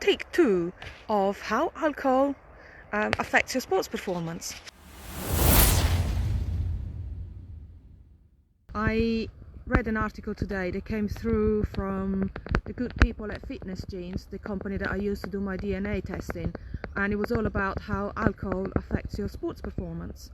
take 2 of how alcohol affects your sports performance. I read an article today that came through from the good people at Fitness Genes, the company that I use to do my DNA testing, and it was all about how alcohol affects your sports performance.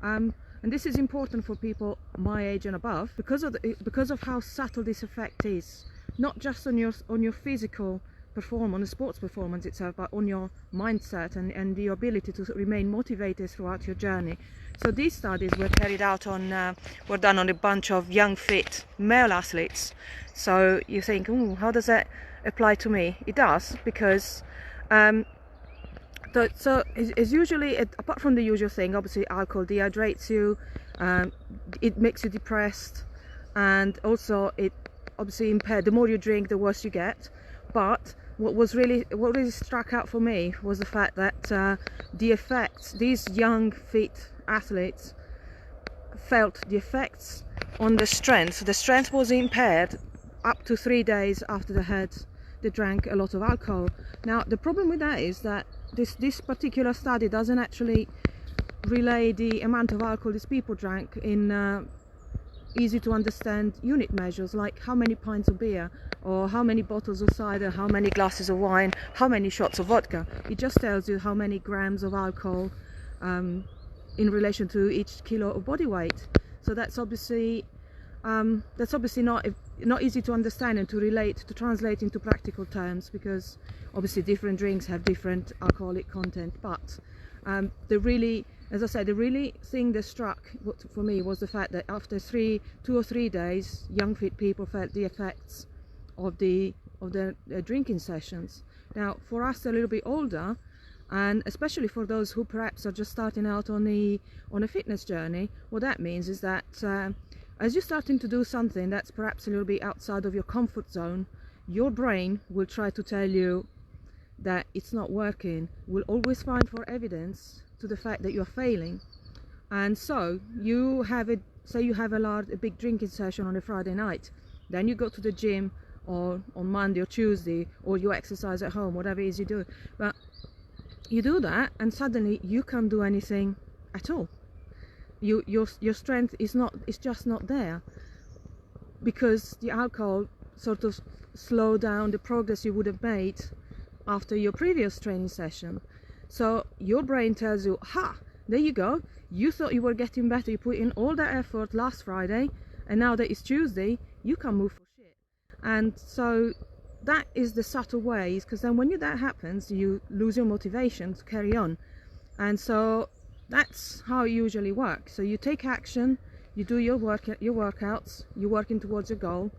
And this is important for people my age and above because of how subtle this effect is, not just on your physical performance, on the sports performance itself, but on your mindset and the ability to remain motivated throughout your journey. So these studies were carried out were done on a bunch of young, fit male athletes. So you think, ooh, how does that apply to me? It does, because so it's usually, apart from the usual thing, obviously alcohol dehydrates you, it makes you depressed, and also it obviously impairs. The more you drink, the worse you get. But what really struck out for me was the fact that the effects, these young, fit athletes felt the effects on the strength. The strength was impaired up to 3 days after they drank a lot of alcohol. Now the problem with that is that this particular study doesn't actually relay the amount of alcohol these people drank in easy to understand unit measures, like how many pints of beer, or how many bottles of cider, how many glasses of wine, how many shots of vodka. It just tells you how many grams of alcohol in relation to each kilo of body weight. So that's obviously not easy to understand and to translate into practical terms, because obviously different drinks have different alcoholic content. But as I said, the really thing that struck for me was the fact that after 2 or 3 days, young fit people felt the effects of their drinking sessions. Now for us a little bit older, and especially for those who perhaps are just starting out on a fitness journey, what that means is that as you're starting to do something that's perhaps a little bit outside of your comfort zone, your brain will try to tell you that it's not working, will always find for evidence to the fact that you're failing. And so say you have a big drinking session on a Friday night, then you go to the gym or on Monday or Tuesday, or you exercise at home, whatever it is you do. But you do that and suddenly you can't do anything at all. Your strength is just not there, because the alcohol sort of slowed down the progress you would have made after your previous training session. So your brain tells you, ha, there you go, you thought you were getting better, you put in all that effort last Friday, and now that it's Tuesday, you can't move for shit. And so that is the subtle ways, because then when that happens, you lose your motivation to carry on. And so that's how it usually works. So you take action, you do your workouts, you're working towards your goal,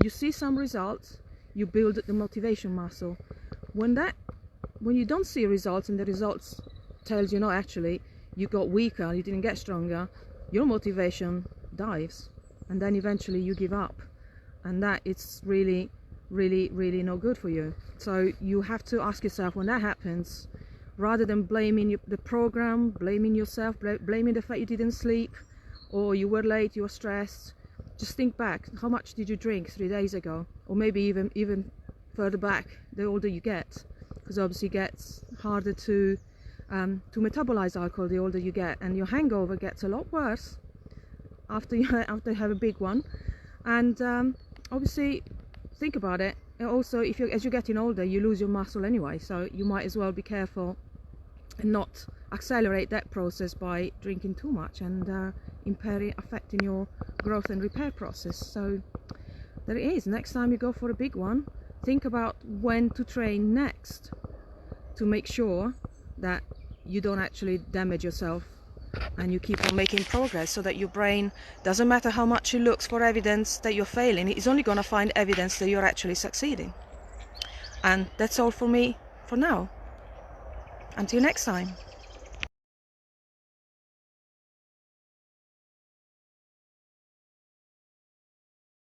you see some results, you build the motivation muscle. When you don't see results, and the results tells you, no, actually you got weaker, you didn't get stronger, your motivation dives, and then eventually you give up, and that it's really no good for you. So you have to ask yourself, when that happens, rather than blaming the program, blaming yourself, blaming the fact you didn't sleep, or you were late, you were stressed, just think back, how much did you drink 3 days ago, or maybe even further back, the older you get, because obviously it gets harder to metabolize alcohol the older you get, and your hangover gets a lot worse after you have a big one. And obviously think about it, and also as you're getting older, you lose your muscle anyway, so you might as well be careful and not accelerate that process by drinking too much and affecting your growth and repair process. So there it is. Next time you go for a big one, think about when to train next, to make sure that you don't actually damage yourself and you keep on making progress, so that your brain, doesn't matter how much it looks for evidence that you're failing, it's only going to find evidence that you're actually succeeding. And that's all for me for now. Until next time.